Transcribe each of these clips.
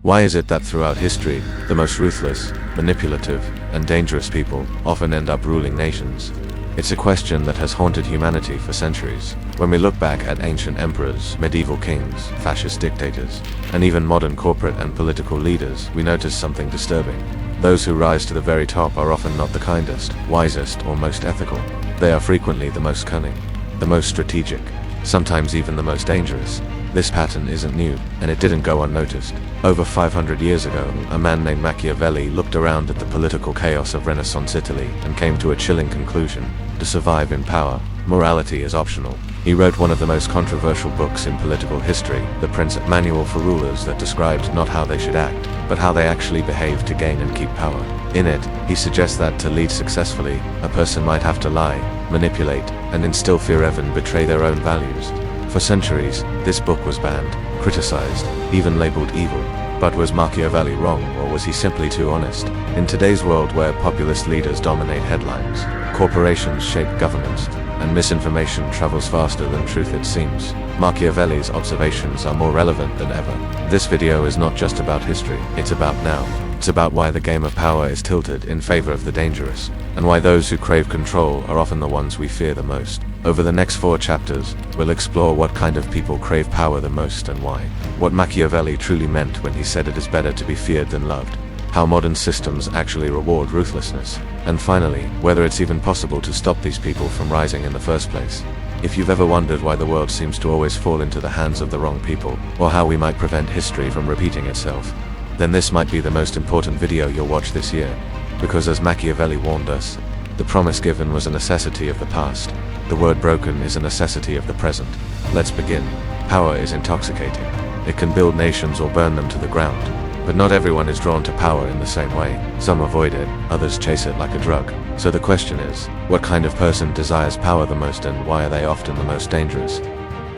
Why is it that throughout history, the most ruthless, manipulative, and dangerous people often end up ruling nations? It's a question that has haunted humanity for centuries. When we look back at ancient emperors, medieval kings, fascist dictators, and even modern corporate and political leaders, we notice something disturbing. Those who rise to the very top are often not the kindest, wisest, or most ethical. They are frequently the most cunning, the most strategic, sometimes even the most dangerous. This pattern isn't new, and it didn't go unnoticed. Over 500 years ago, a man named Machiavelli looked around at the political chaos of Renaissance Italy and came to a chilling conclusion. To survive in power, morality is optional. He wrote one of the most controversial books in political history, The Manual for Rulers, that described not how they should act, but how they actually behave to gain and keep power. In it, he suggests that to lead successfully, a person might have to lie, manipulate, and instill fear and betray their own values. For centuries, this book was banned, criticized, even labeled evil. But was Machiavelli wrong, or was he simply too honest? In today's world where populist leaders dominate headlines, corporations shape governments, and misinformation travels faster than truth it seems, Machiavelli's observations are more relevant than ever. This video is not just about history, it's about now. It's about why the game of power is tilted in favor of the dangerous, and why those who crave control are often the ones we fear the most. Over the next 4 chapters, we'll explore what kind of people crave power the most and why. What Machiavelli truly meant when he said it is better to be feared than loved. How modern systems actually reward ruthlessness. And finally, whether it's even possible to stop these people from rising in the first place. If you've ever wondered why the world seems to always fall into the hands of the wrong people, or how we might prevent history from repeating itself, then this might be the most important video you'll watch this year. Because as Machiavelli warned us, the promise given was a necessity of the past. The word broken is a necessity of the present. Let's begin. Power is intoxicating. It can build nations or burn them to the ground. But not everyone is drawn to power in the same way. Some avoid it, others chase it like a drug. So the question is, what kind of person desires power the most, and why are they often the most dangerous?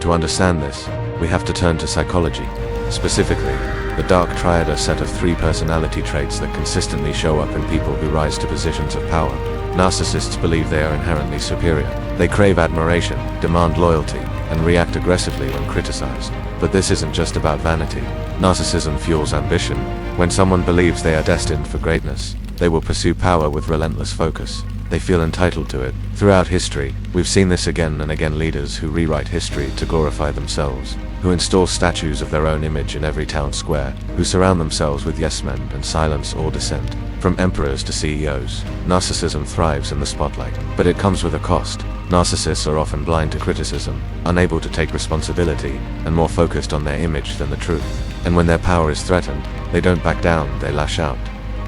To understand this, we have to turn to psychology. Specifically, the dark triad, a set of 3 personality traits that consistently show up in people who rise to positions of power. Narcissists believe they are inherently superior. They crave admiration, demand loyalty, and react aggressively when criticized. But this isn't just about vanity. Narcissism fuels ambition. When someone believes they are destined for greatness, they will pursue power with relentless focus. They feel entitled to it. Throughout history, we've seen this again and again. Leaders who rewrite history to glorify themselves, who install statues of their own image in every town square, who surround themselves with yes-men and silence all dissent. From emperors to CEOs, narcissism thrives in the spotlight. But it comes with a cost. Narcissists are often blind to criticism, unable to take responsibility, and more focused on their image than the truth. And when their power is threatened, they don't back down, they lash out.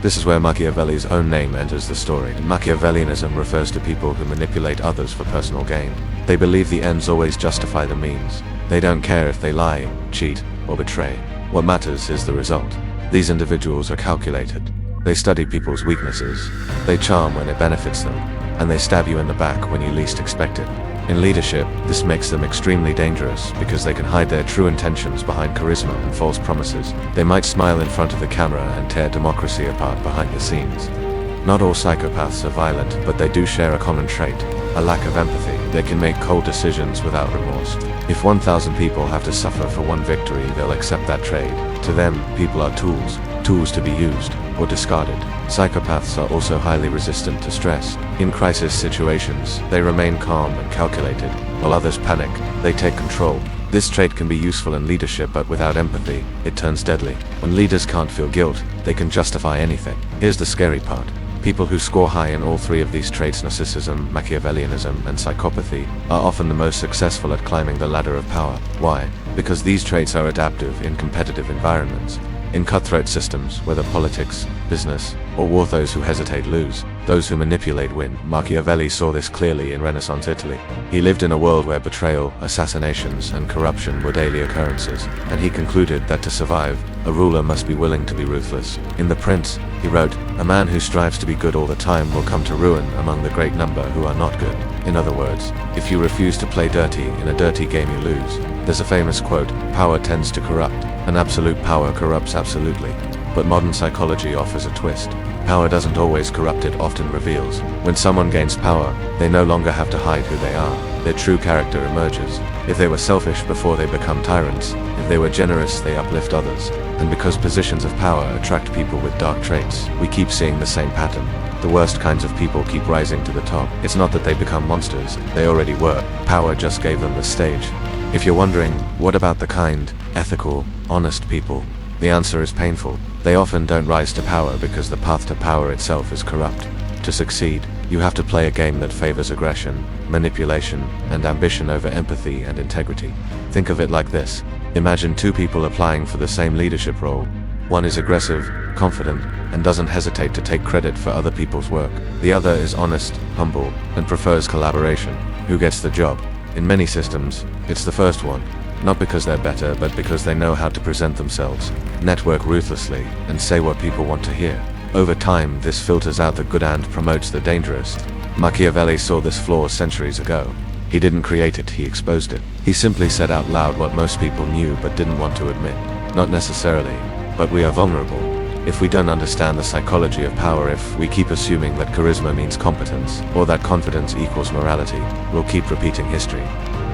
This is where Machiavelli's own name enters the story. Machiavellianism refers to people who manipulate others for personal gain. They believe the ends always justify the means. They don't care if they lie, cheat, or betray. What matters is the result. These individuals are calculated. They study people's weaknesses. They charm when it benefits them, and they stab you in the back when you least expect it. In leadership, this makes them extremely dangerous because they can hide their true intentions behind charisma and false promises. They might smile in front of the camera and tear democracy apart behind the scenes. Not all psychopaths are violent, but they do share a common trait: a lack of empathy. They can make cold decisions without remorse. If 1,000 people have to suffer for one victory, they'll accept that trade. To them, people are tools to be used or discarded. Psychopaths are also highly resistant to stress. In crisis situations, they remain calm and calculated. While others panic, they take control. This trait can be useful in leadership, but without empathy, it turns deadly. When leaders can't feel guilt, they can justify anything. Here's the scary part. People who score high in all 3 of these traits, narcissism, Machiavellianism, and psychopathy, are often the most successful at climbing the ladder of power. Why? Because these traits are adaptive in competitive environments. In cutthroat systems, whether politics, business, or war, those who hesitate lose. Those who manipulate win. Machiavelli saw this clearly in Renaissance Italy. He lived in a world where betrayal, assassinations, and corruption were daily occurrences, and he concluded that to survive, a ruler must be willing to be ruthless. In The Prince, he wrote, "A man who strives to be good all the time will come to ruin among the great number who are not good." In other words, if you refuse to play dirty in a dirty game, you lose. There's a famous quote, "Power tends to corrupt, and absolute power corrupts absolutely." But modern psychology offers a twist. Power doesn't always corrupt, it often reveals. When someone gains power, they no longer have to hide who they are. their true character emerges. If they were selfish before they become tyrants, if they were generous, they uplift others. And because positions of power attract people with dark traits, we keep seeing the same pattern. The worst kinds of people keep rising to the top. It's not that they become monsters, they already were. Power just gave them the stage. If you're wondering, what about the kind, ethical, honest people? The answer is painful. They often don't rise to power because the path to power itself is corrupt. To succeed, you have to play a game that favors aggression, manipulation, and ambition over empathy and integrity. Think of it like this. Imagine two people applying for the same leadership role. One is aggressive, confident, and doesn't hesitate to take credit for other people's work. The other is honest, humble, and prefers collaboration. Who gets the job? In many systems, it's the first one. Not because they're better, but because they know how to present themselves, network ruthlessly, and say what people want to hear. Over time, this filters out the good and promotes the dangerous. Machiavelli saw this flaw centuries ago. He didn't create it, he exposed it. He simply said out loud what most people knew but didn't want to admit. Not necessarily, but we are vulnerable. If we don't understand the psychology of power, if we keep assuming that charisma means competence, or that confidence equals morality, we'll keep repeating history.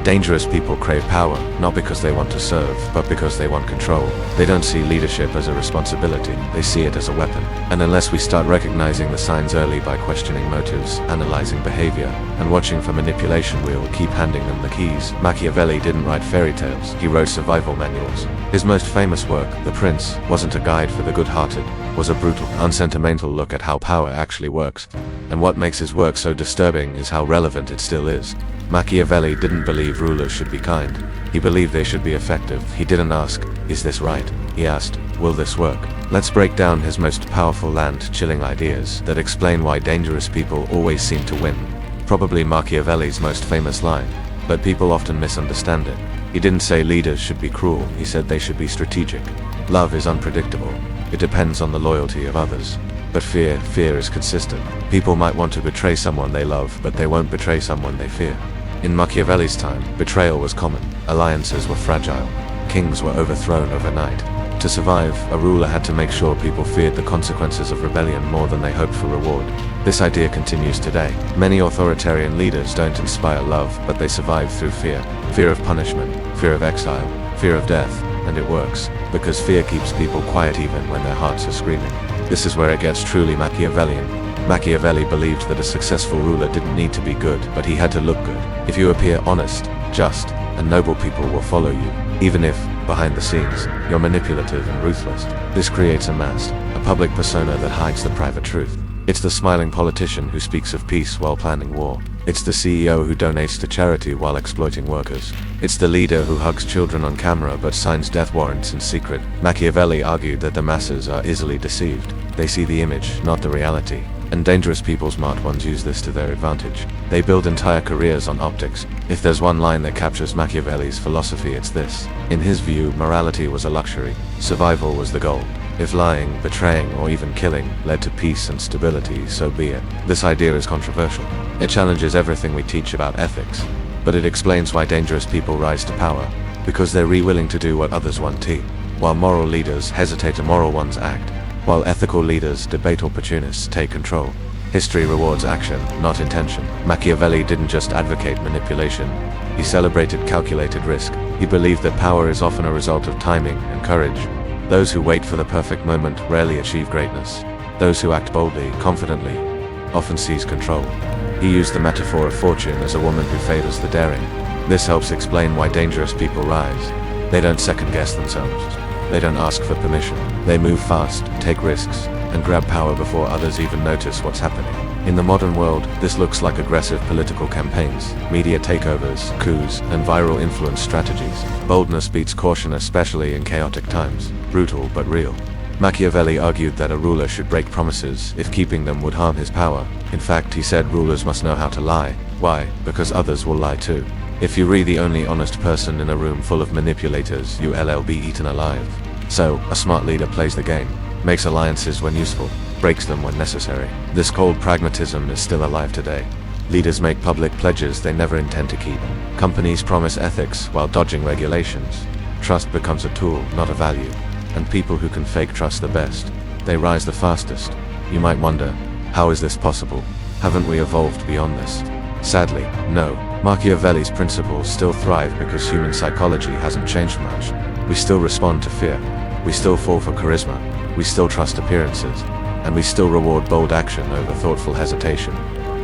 Dangerous people crave power, not because they want to serve, but because they want control. They don't see leadership as a responsibility, they see it as a weapon. And unless we start recognizing the signs early by questioning motives, analyzing behavior, and watching for manipulation, we'll keep handing them the keys. Machiavelli didn't write fairy tales, he wrote survival manuals. His most famous work, The Prince, wasn't a guide for the good-hearted, was a brutal, unsentimental look at how power actually works. And what makes his work so disturbing is how relevant it still is. Machiavelli didn't believe rulers should be kind. He believed they should be effective. He didn't ask, is this right? He asked, will this work? Let's break down his most powerful land-chilling ideas that explain why dangerous people always seem to win. Probably Machiavelli's most famous line, but people often misunderstand it. He didn't say leaders should be cruel, he said they should be strategic. Love is unpredictable. It depends on the loyalty of others. But fear is consistent. People might want to betray someone they love, but they won't betray someone they fear. In Machiavelli's time, betrayal was common. Alliances were fragile. Kings were overthrown overnight. To survive, a ruler had to make sure people feared the consequences of rebellion more than they hoped for reward. This idea continues today. Many authoritarian leaders don't inspire love, but they survive through fear. Fear of punishment, fear of exile, fear of death. And it works, because fear keeps people quiet even when their hearts are screaming. This is where it gets truly Machiavellian. Machiavelli believed that a successful ruler didn't need to be good, but he had to look good. If you appear honest, just, and noble, people will follow you, even if, behind the scenes, you're manipulative and ruthless. This creates a mask, a public persona that hides the private truth. It's the smiling politician who speaks of peace while planning war. It's the CEO who donates to charity while exploiting workers. It's the leader who hugs children on camera but signs death warrants in secret. Machiavelli argued that the masses are easily deceived. They see the image, not the reality. And dangerous people, smart ones, use this to their advantage. They build entire careers on optics. If there's one line that captures Machiavelli's philosophy, it's this. In his view, morality was a luxury. Survival was the goal. If lying, betraying, or even killing led to peace and stability, so be it. This idea is controversial. It challenges everything we teach about ethics. But it explains why dangerous people rise to power. Because they're willing to do what others want to. While moral leaders hesitate, immoral ones act. While ethical leaders debate, opportunists take control. History rewards action, not intention. Machiavelli didn't just advocate manipulation. He celebrated calculated risk. He believed that power is often a result of timing and courage. Those who wait for the perfect moment rarely achieve greatness. Those who act boldly, confidently, often seize control. He used the metaphor of fortune as a woman who favors the daring. This helps explain why dangerous people rise. They don't second-guess themselves. They don't ask for permission. They move fast, take risks, and grab power before others even notice what's happening. In the modern world, this looks like aggressive political campaigns, media takeovers, coups, and viral influence strategies. Boldness beats caution, especially in chaotic times. Brutal but real. Machiavelli argued that a ruler should break promises if keeping them would harm his power. In fact, he said rulers must know how to lie. Why? Because others will lie too. If you re the only honest person in a room full of manipulators, you'll be eaten alive. So, a smart leader plays the game, makes alliances when useful, breaks them when necessary. This cold pragmatism is still alive today. Leaders make public pledges they never intend to keep. Companies promise ethics while dodging regulations. Trust becomes a tool, not a value. And people who can fake trust the best, they rise the fastest. You might wonder, how is this possible? Haven't we evolved beyond this? Sadly, no. Machiavelli's principles still thrive because human psychology hasn't changed much. We still respond to fear. We still fall for charisma. We still trust appearances. And we still reward bold action over thoughtful hesitation.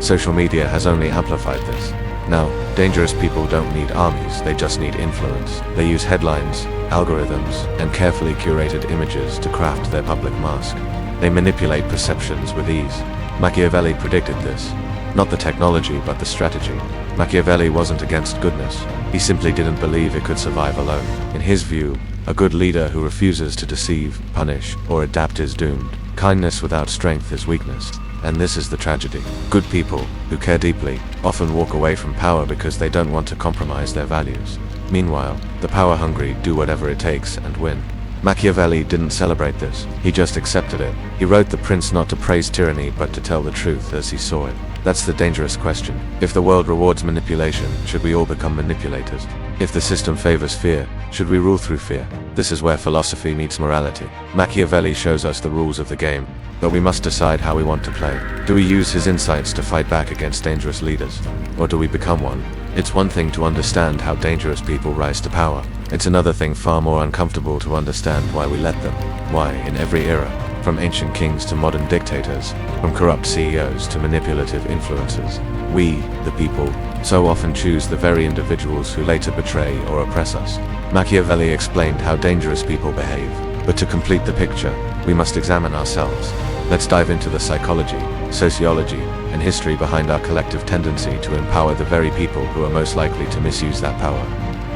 Social media has only amplified this. Now, dangerous people don't need armies, they just need influence. They use headlines, algorithms, and carefully curated images to craft their public mask. They manipulate perceptions with ease. Machiavelli predicted this. Not the technology, but the strategy. Machiavelli wasn't against goodness. He simply didn't believe it could survive alone. In his view, a good leader who refuses to deceive, punish, or adapt is doomed. Kindness without strength is weakness. And this is the tragedy. Good people, who care deeply, often walk away from power because they don't want to compromise their values. Meanwhile, the power-hungry do whatever it takes and win. Machiavelli didn't celebrate this, he just accepted it. He wrote The Prince not to praise tyranny but to tell the truth as he saw it. That's the dangerous question. If the world rewards manipulation, should we all become manipulators? If the system favors fear, should we rule through fear? This is where philosophy meets morality. Machiavelli shows us the rules of the game, but we must decide how we want to play. Do we use his insights to fight back against dangerous leaders? Or do we become one? It's one thing to understand how dangerous people rise to power. It's another thing far more uncomfortable to understand why we let them. Why, in every era, from ancient kings to modern dictators, from corrupt CEOs to manipulative influencers, we, the people, so often choose the very individuals who later betray or oppress us. Machiavelli explained how dangerous people behave, but to complete the picture, we must examine ourselves. Let's dive into the psychology, sociology, and history behind our collective tendency to empower the very people who are most likely to misuse that power.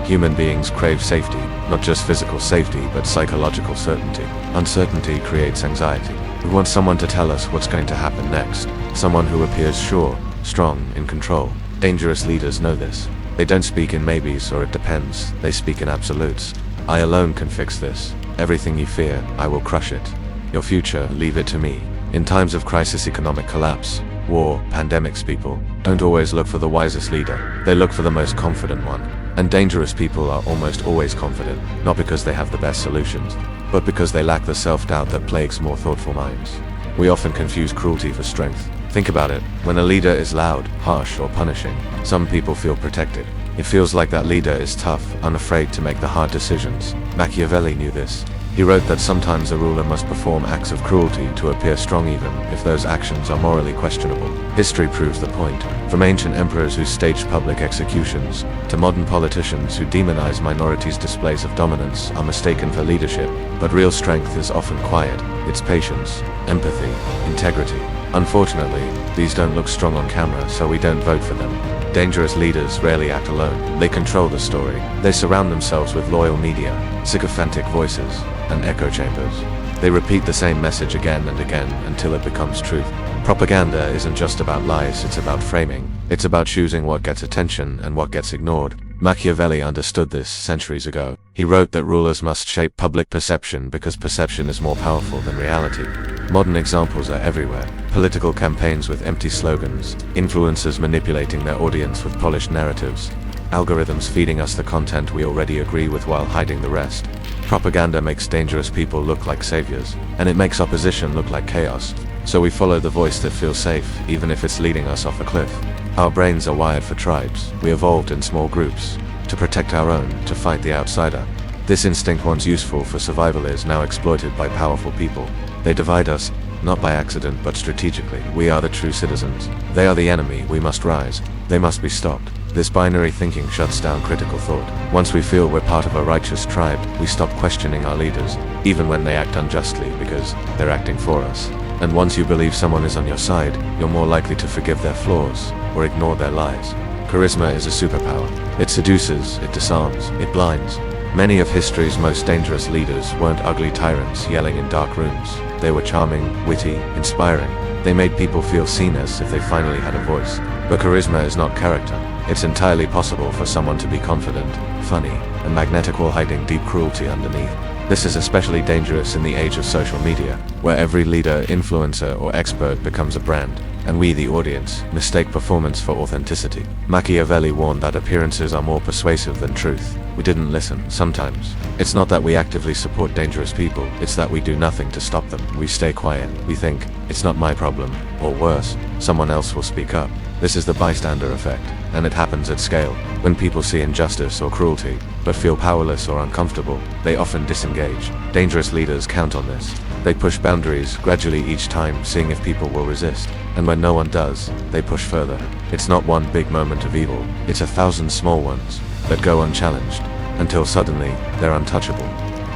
Human beings crave safety, not just physical safety but psychological certainty. Uncertainty creates anxiety. We want someone to tell us what's going to happen next, someone who appears sure, strong, in control. Dangerous leaders know this. They don't speak in maybes or it depends, they speak in absolutes. I alone can fix this. Everything you fear, I will crush it. Your future, leave it to me. In times of crisis, economic collapse, war, pandemics, people don't always look for the wisest leader. They look for the most confident one. And dangerous people are almost always confident, not because they have the best solutions, but because they lack the self-doubt that plagues more thoughtful minds. We often confuse cruelty for strength. Think about it. When a leader is loud, harsh, or punishing, some people feel protected. It feels like that leader is tough, unafraid to make the hard decisions. Machiavelli knew this. He wrote that sometimes a ruler must perform acts of cruelty to appear strong even if those actions are morally questionable. History proves the point. From ancient emperors who staged public executions, to modern politicians who demonize minorities' displays of dominance are mistaken for leadership. But real strength is often quiet. It's patience, empathy, integrity. Unfortunately, these don't look strong on camera, so we don't vote for them. Dangerous leaders rarely act alone. They control the story. They surround themselves with loyal media, sycophantic voices, and echo chambers. They repeat the same message again and again until it becomes truth. Propaganda isn't just about lies, it's about framing. It's about choosing what gets attention and what gets ignored. Machiavelli understood this centuries ago. He wrote that rulers must shape public perception because perception is more powerful than reality. Modern examples are everywhere. Political campaigns with empty slogans, influencers manipulating their audience with polished narratives, algorithms feeding us the content we already agree with while hiding the rest. Propaganda makes dangerous people look like saviors, and it makes opposition look like chaos. So we follow the voice that feels safe, even if it's leading us off a cliff. Our brains are wired for tribes. We evolved in small groups, to protect our own, to fight the outsider. This instinct, once useful for survival, is now exploited by powerful people. They divide us, not by accident but strategically. We are the true citizens. They are the enemy, we must rise. They must be stopped. This binary thinking shuts down critical thought. Once we feel we're part of a righteous tribe, we stop questioning our leaders, even when they act unjustly, because they're acting for us. And once you believe someone is on your side, you're more likely to forgive their flaws, or ignore their lies. Charisma is a superpower. It seduces, it disarms, it blinds. Many of history's most dangerous leaders weren't ugly tyrants yelling in dark rooms. They were charming, witty, inspiring. They made people feel seen as if they finally had a voice. But charisma is not character. It's entirely possible for someone to be confident, funny, and magnetic while hiding deep cruelty underneath. This is especially dangerous in the age of social media, where every leader, influencer, or expert becomes a brand, and we, the audience, mistake performance for authenticity. Machiavelli warned that appearances are more persuasive than truth. We didn't listen, sometimes. It's not that we actively support dangerous people, it's that we do nothing to stop them. We stay quiet. We think, it's not my problem, or worse, someone else will speak up. This is the bystander effect. and it happens at scale. When people see injustice or cruelty, but feel powerless or uncomfortable, they often disengage. Dangerous leaders count on this. They push boundaries gradually each time, seeing if people will resist. And when no one does, they push further. It's not one big moment of evil, it's 1,000 small ones that go unchallenged, until suddenly, they're untouchable.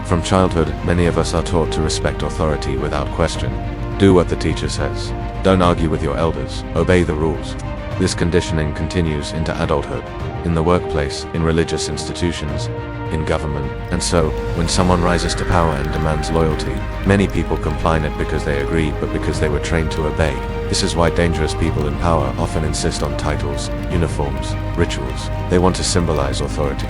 From childhood, many of us are taught to respect authority without question. Do what the teacher says. Don't argue with your elders. Obey the rules. This conditioning continues into adulthood, in the workplace, in religious institutions, in government. And so, when someone rises to power and demands loyalty, many people comply not because they agree, but because they were trained to obey. This is why dangerous people in power often insist on titles, uniforms, rituals. They want to symbolize authority.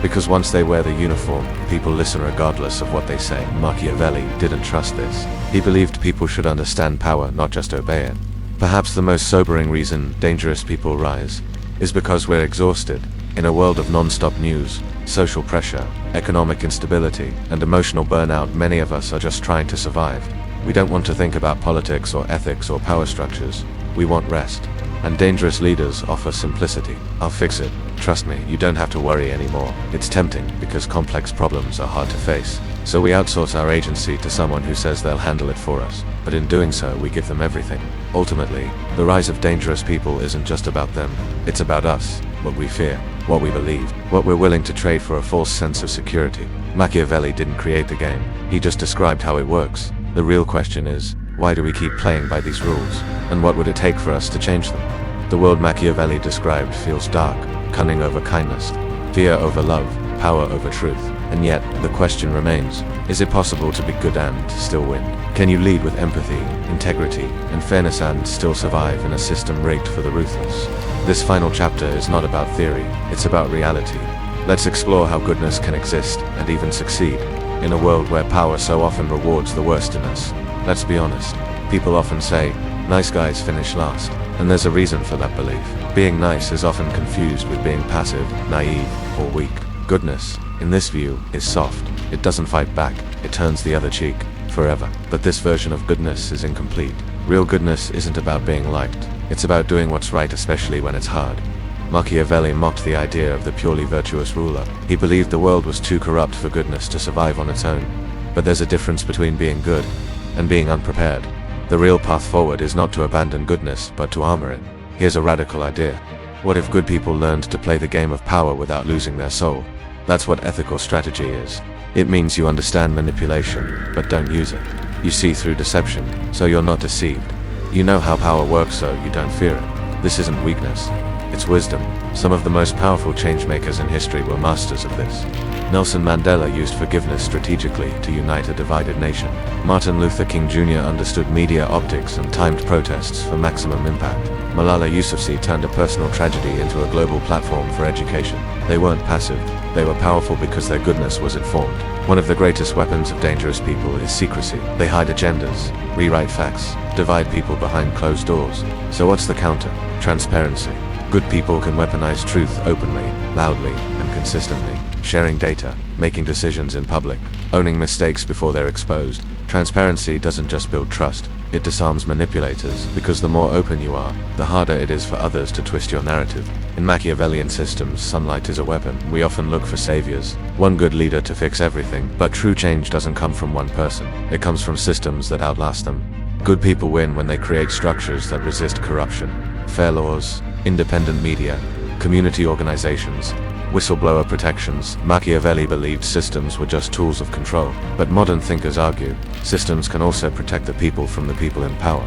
Because once they wear the uniform, people listen regardless of what they say. Machiavelli didn't trust this. He believed people should understand power, not just obey it. Perhaps the most sobering reason dangerous people rise is because we're exhausted. In a world of non-stop news, social pressure, economic instability, and emotional burnout, many of us are just trying to survive. We don't want to think about politics or ethics or power structures. We want rest. And dangerous leaders offer simplicity. I'll fix it. Trust me, you don't have to worry anymore. It's tempting because complex problems are hard to face. So we outsource our agency to someone who says they'll handle it for us. But in doing so, we give them everything. Ultimately, the rise of dangerous people isn't just about them. It's about us, what we fear, what we believe, what we're willing to trade for a false sense of security. Machiavelli didn't create the game. He just described how it works. The real question is, why do we keep playing by these rules? And what would it take for us to change them? The world Machiavelli described feels dark, cunning over kindness, fear over love, power over truth. And yet, the question remains, is it possible to be good and still win? Can you lead with empathy, integrity, and fairness and still survive in a system rigged for the ruthless? This final chapter is not about theory, it's about reality. Let's explore how goodness can exist and even succeed in a world where power so often rewards the worst in us. Let's be honest, people often say, nice guys finish last, and there's a reason for that belief. Being nice is often confused with being passive, naive, or weak. Goodness, in this view, is soft. It doesn't fight back, it turns the other cheek, forever. But this version of goodness is incomplete. Real goodness isn't about being liked, it's about doing what's right, especially when it's hard. Machiavelli mocked the idea of the purely virtuous ruler. He believed the world was too corrupt for goodness to survive on its own. But there's a difference between being good and being unprepared. The real path forward is not to abandon goodness, but to armor it. Here's a radical idea. What if good people learned to play the game of power without losing their soul? That's what ethical strategy is. It means you understand manipulation, but don't use it. You see through deception, so you're not deceived. You know how power works, so you don't fear it. This isn't weakness, it's wisdom. Some of the most powerful changemakers in history were masters of this. Nelson Mandela used forgiveness strategically to unite a divided nation. Martin Luther King Jr. understood media optics and timed protests for maximum impact. Malala Yousafzai turned a personal tragedy into a global platform for education. They weren't passive, they were powerful because their goodness was informed. One of the greatest weapons of dangerous people is secrecy. They hide agendas, rewrite facts, divide people behind closed doors. So what's the counter? Transparency. Good people can weaponize truth openly, loudly, and consistently. Sharing data, making decisions in public, owning mistakes before they're exposed. Transparency doesn't just build trust, it disarms manipulators, because the more open you are, the harder it is for others to twist your narrative. In Machiavellian systems, sunlight is a weapon. We often look for saviors, one good leader to fix everything, but true change doesn't come from one person. It comes from systems that outlast them. Good people win when they create structures that resist corruption. Fair laws, independent media, community organizations, whistleblower protections. Machiavelli believed systems were just tools of control, but modern thinkers argue, systems can also protect the people from the people in power.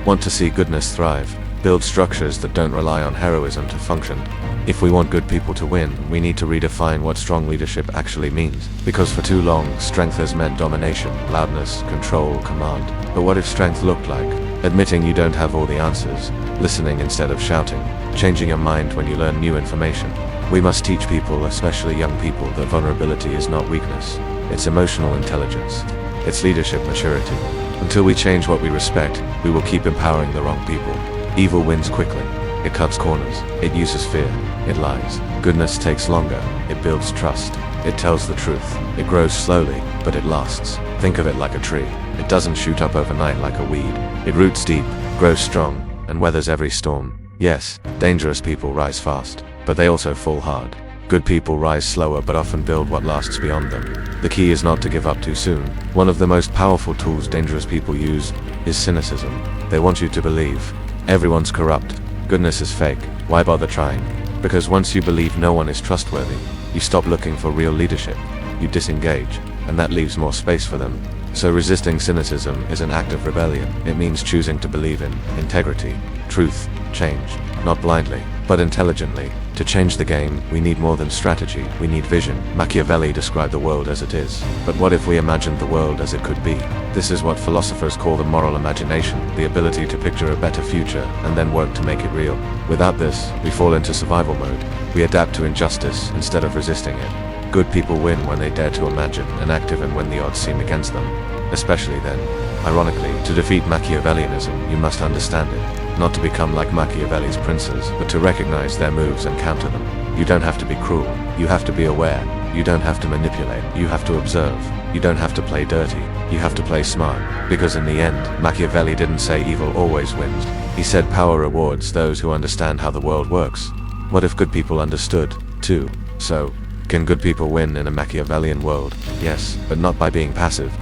Want to see goodness thrive? Build structures that don't rely on heroism to function. If we want good people to win, we need to redefine what strong leadership actually means. Because for too long, strength has meant domination, loudness, control, command. But what if strength looked like admitting you don't have all the answers, listening instead of shouting, changing your mind when you learn new information? We must teach people, especially young people, that vulnerability is not weakness. It's emotional intelligence. It's leadership maturity. Until we change what we respect, we will keep empowering the wrong people. Evil wins quickly. It cuts corners. It uses fear. It lies. Goodness takes longer. It builds trust. It tells the truth. It grows slowly, but it lasts. Think of it like a tree. It doesn't shoot up overnight like a weed. It roots deep, grows strong, and weathers every storm. Yes, dangerous people rise fast, but they also fall hard. Good people rise slower but often build what lasts beyond them. The key is not to give up too soon. One of the most powerful tools dangerous people use is cynicism. They want you to believe everyone's corrupt, goodness is fake, why bother trying? Because once you believe no one is trustworthy, you stop looking for real leadership. You disengage, and that leaves more space for them. So resisting cynicism is an act of rebellion. It means choosing to believe in integrity, truth, change, not blindly, but intelligently. To change the game, we need more than strategy, we need vision. Machiavelli described the world as it is. But what if we imagined the world as it could be? This is what philosophers call the moral imagination, the ability to picture a better future and then work to make it real. Without this, we fall into survival mode. We adapt to injustice instead of resisting it. Good people win when they dare to imagine and act even when the odds seem against them. Especially then. Ironically, to defeat Machiavellianism, you must understand it. Not to become like Machiavelli's princes, but to recognize their moves and counter them. You don't have to be cruel, you have to be aware. You don't have to manipulate, you have to observe. You don't have to play dirty, you have to play smart. Because in the end, Machiavelli didn't say evil always wins. He said power rewards those who understand how the world works. What if good people understood, too? So, can good people win in a Machiavellian world? Yes, but not by being passive,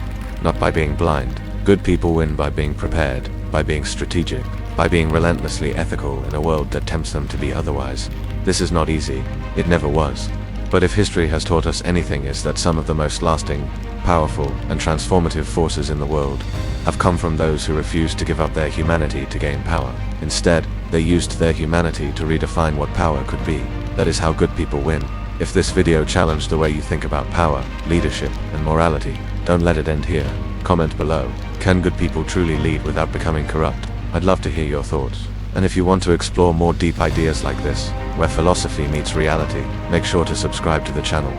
not by being blind. Good people win by being prepared, by being strategic, by being relentlessly ethical in a world that tempts them to be otherwise. This is not easy, it never was. But if history has taught us anything, is that some of the most lasting, powerful, and transformative forces in the world have come from those who refused to give up their humanity to gain power. Instead, they used their humanity to redefine what power could be. That is how good people win. If this video challenged the way you think about power, leadership, and morality, don't let it end here. Comment below. Can good people truly lead without becoming corrupt? I'd love to hear your thoughts. And if you want to explore more deep ideas like this, where philosophy meets reality, make sure to subscribe to the channel.